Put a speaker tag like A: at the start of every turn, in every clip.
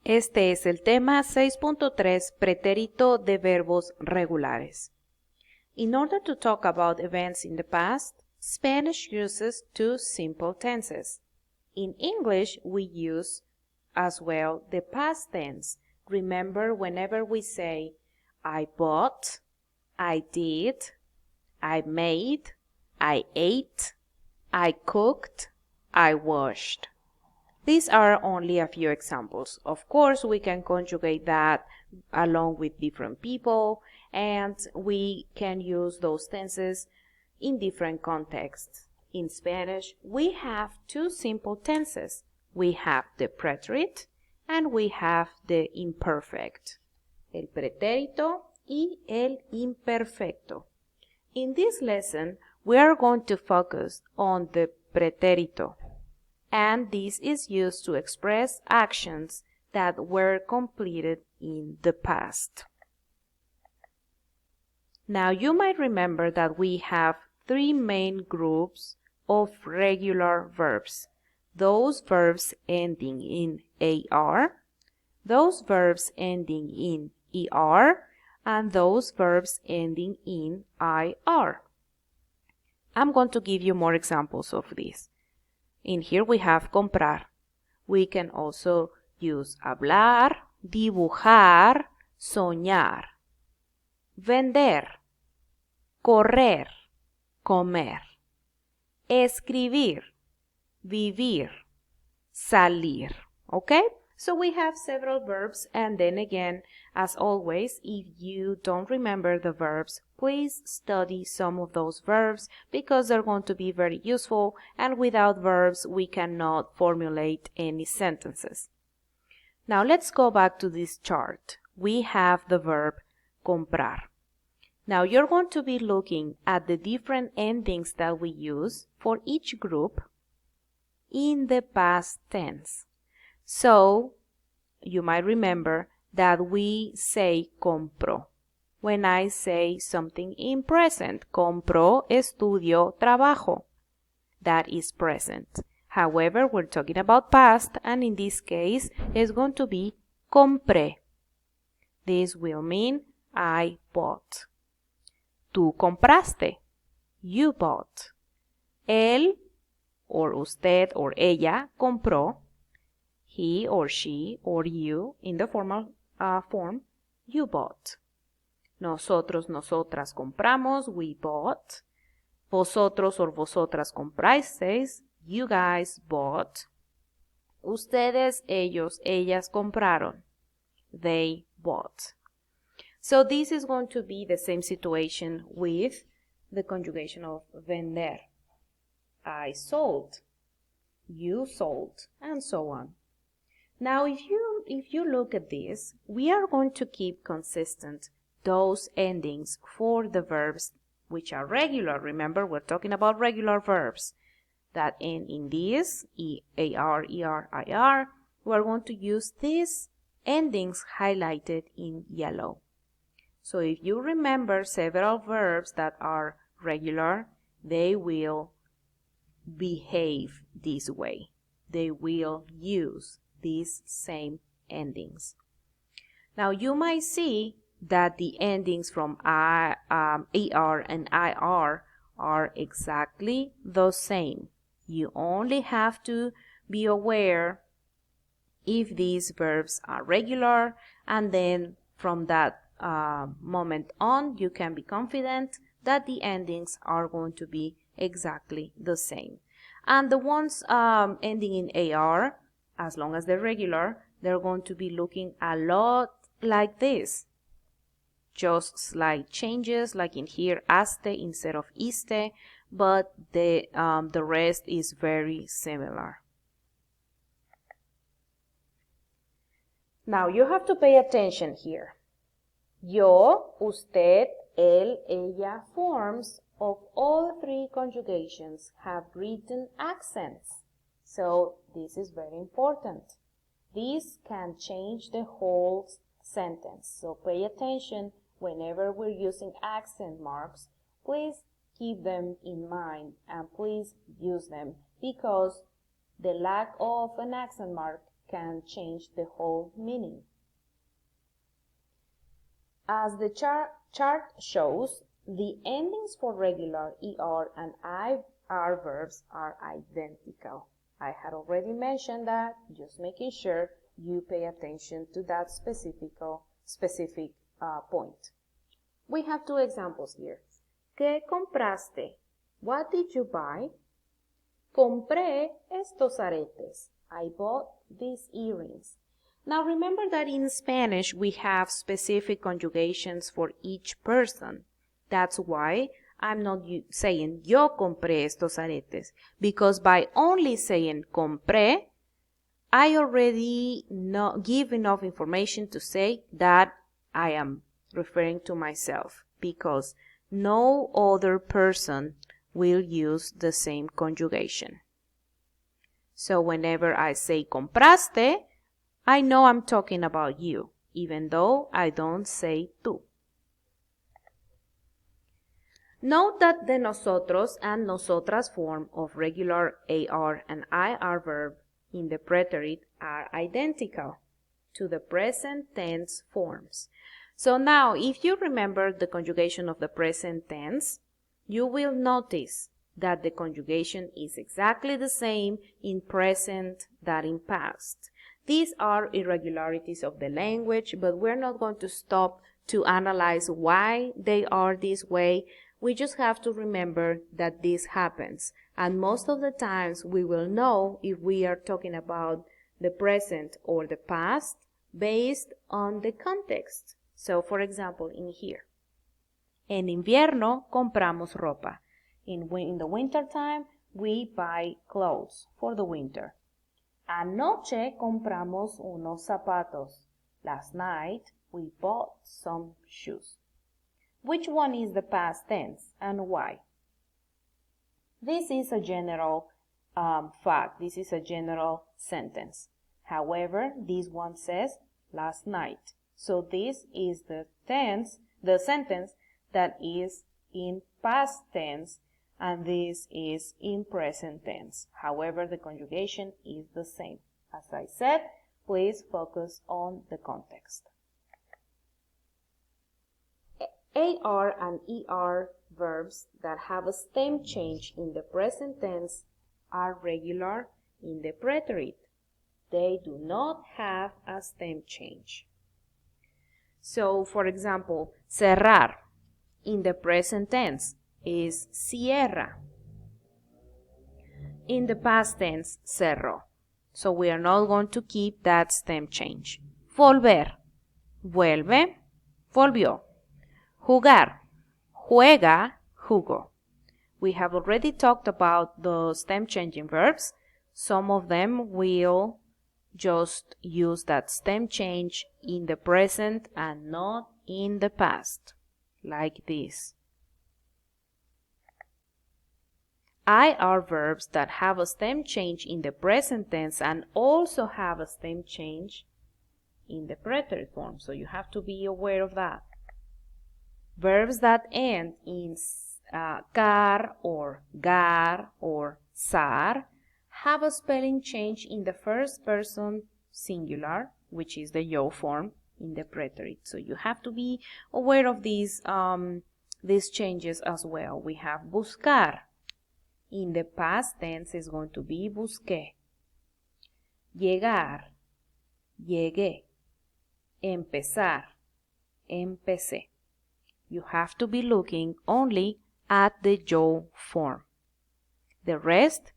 A: Este es el tema 6.3, pretérito de verbos regulares. In order to talk about events in the past, Spanish uses two simple tenses. In English, we use as well the past tense. Remember, whenever we say, I bought, I did, I made, I ate, I cooked, I washed. These are only a few examples. Of course, we can conjugate that along with different people, and we can use those tenses in different contexts. In Spanish, we have two simple tenses. We have the preterite and we have the imperfect. El pretérito y el imperfecto. In this lesson, we are going to focus on the pretérito, and this is used to express actions that were completed in the past. Now you might remember that we have three main groups of regular verbs. Those verbs ending in AR, those verbs ending in ER, and those verbs ending in IR. I'm going to give you more examples of this. In here we have comprar. We can also use hablar, dibujar, soñar. Vender, correr, comer. Escribir, vivir, salir. Okay? So we have several verbs, and then again, as always, if you don't remember the verbs, please study some of those verbs because they're going to be very useful, and without verbs we cannot formulate any sentences. Now let's go back to this chart. We have the verb comprar. Now you're going to be looking at the different endings that we use for each group in the past tense. So, you might remember that we say compró. When I say something in present, compró, estudió, trabajo. That is present. However, we're talking about past, and in this case, it's going to be compré. This will mean I bought. Tú compraste. You bought. Él, or usted, or ella, compró. He or she or you, in the formal form, you bought. Nosotros, nosotras compramos, we bought. Vosotros or vosotras comprasteis, you guys bought. Ustedes, ellos, ellas compraron, they bought. So this is going to be the same situation with the conjugation of vender. I sold, you sold, and so on. Now, if you look at this, we are going to keep consistent those endings for the verbs which are regular. Remember, we're talking about regular verbs that end in this, AR, ER, IR. We're going to use these endings highlighted in yellow. So if you remember several verbs that are regular, they will behave this way. They will use these same endings. Now you might see that the endings from AR and IR are exactly the same. You only have to be aware if these verbs are regular, and then from that moment on you can be confident that the endings are going to be exactly the same. And the ones ending in AR, as long as they're regular, they're going to be looking a lot like this. Just slight changes, like in here, aste instead of iste, but the rest is very similar. Now you have to pay attention here. Yo, usted, él, ella forms of all three conjugations have written accents. So this is very important. This can change the whole sentence. So pay attention whenever we're using accent marks. Please keep them in mind and please use them, because the lack of an accent mark can change the whole meaning. As the chart shows, the endings for regular ER and IR verbs are identical. I had already mentioned that, just making sure you pay attention to that specific point. We have two examples here. ¿Qué compraste? What did you buy? Compré estos aretes. I bought these earrings. Now remember that in Spanish we have specific conjugations for each person. That's why I'm not saying yo compré estos aretes, because by only saying compré, I already give enough information to say that I am referring to myself, because no other person will use the same conjugation. So whenever I say compraste, I know I'm talking about you, even though I don't say tú. Note that the nosotros and nosotras form of regular AR and IR verb in the preterite are identical to the present tense forms. So now, if you remember the conjugation of the present tense, you will notice that the conjugation is exactly the same in present that in past. These are irregularities of the language, but we're not going to stop to analyze why they are this way. We just have to remember that this happens. And most of the times we will know if we are talking about the present or the past based on the context. So, for example, in here. En invierno compramos ropa. In the winter time, we buy clothes for the winter. Anoche compramos unos zapatos. Last night, we bought some shoes. Which one is the past tense and why? This is a general fact. This is a general sentence. However, this one says last night. So this is the sentence that is in past tense, and this is in present tense. However, the conjugation is the same. As I said, please focus on the context. AR and ER verbs that have a stem change in the present tense are regular in the preterite. They do not have a stem change. So, for example, cerrar in the present tense is cierra. In the past tense, cerró. So we are not going to keep that stem change. Volver, vuelve, volvió. Jugar, juega, jugó. We have already talked about the stem changing verbs. Some of them will just use that stem change in the present and not in the past, like this. IR verbs that have a stem change in the present tense and also have a stem change in the preterite form, so you have to be aware of that. Verbs that end in car or gar or sar have a spelling change in the first person singular, which is the yo form in the preterite. So you have to be aware of these changes as well. We have buscar. In the past tense is going to be busqué. Llegar, llegué. Empezar, empecé. You have to be looking only at the yo form. The rest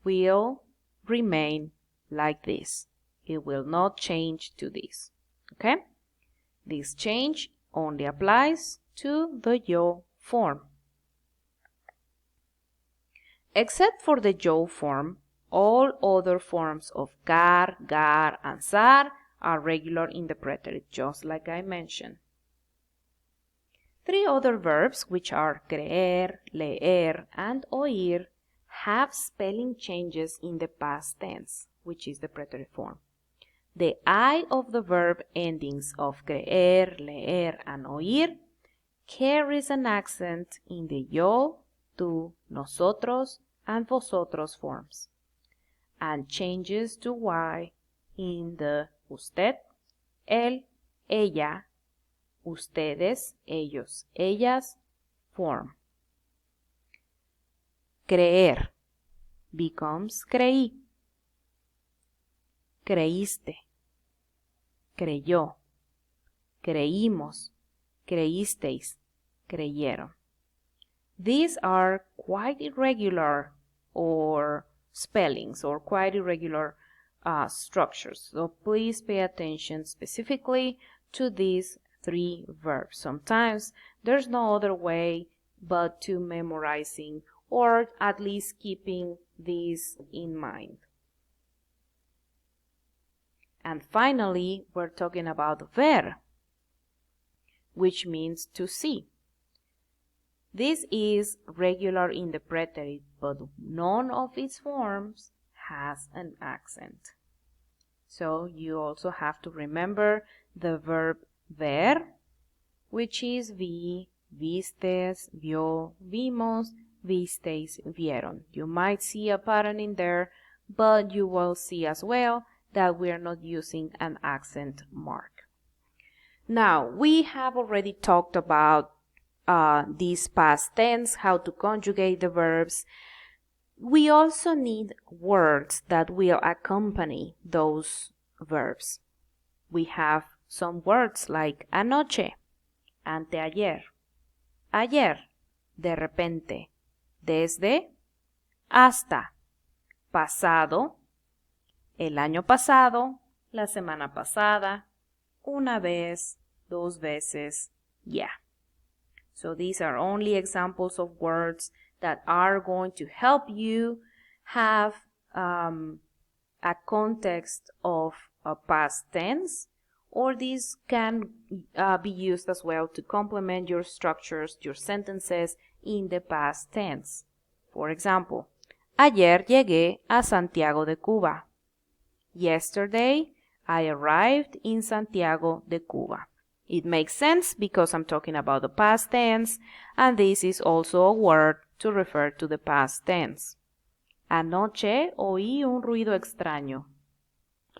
A: will remain like this. It will not change to this. Okay? This change only applies to the yo form. Except for the yo form, all other forms of car, gar, and sar are regular in the preterite, just like I mentioned. Three other verbs, which are creer, leer, and oír, have spelling changes in the past tense, which is the preterite form. The I of the verb endings of creer, leer, and oír carries an accent in the yo, tú, nosotros, and vosotros forms, and changes to y in the usted, él, ella, ustedes, ellos, ellas form. Creer becomes creí, creíste, creyó, creímos, creísteis, creyeron. These are quite irregular or spellings or quite irregular structures. So please pay attention specifically to these three verbs. Sometimes there's no other way but to memorizing or at least keeping these in mind. And finally, we're talking about ver, which means to see. This is regular in the preterite, but none of its forms has an accent. So you also have to remember the verb ver, which is vi, vistes, vio, vimos, visteis, vieron. You might see a pattern in there, but you will see as well that we are not using an accent mark. Now, we have already talked about this past tense, how to conjugate the verbs. We also need words that will accompany those verbs. We have some words like anoche, anteayer, ayer, de repente, desde, hasta, pasado, el año pasado, la semana pasada, una vez, dos veces, ya. So these are only examples of words that are going to help you have a context of a past tense, or these can be used as well to complement your structures, your sentences in the past tense. For example, ayer llegué a Santiago de Cuba. Yesterday, I arrived in Santiago de Cuba. It makes sense because I'm talking about the past tense, and this is also a word to refer to the past tense. Anoche oí un ruido extraño.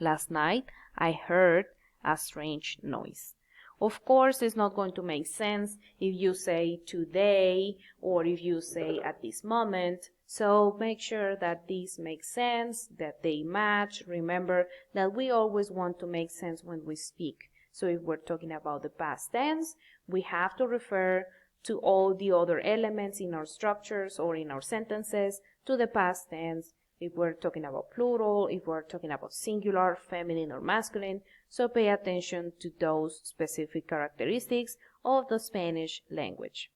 A: Last night, I heard a strange noise. Of course, it's not going to make sense if you say today or if you say at this moment. So make sure that these make sense, that they match. Remember that we always want to make sense when we speak. So if we're talking about the past tense, we have to refer to all the other elements in our structures or in our sentences to the past tense. If we're talking about plural, if we're talking about singular, feminine, or masculine, so pay attention to those specific characteristics of the Spanish language.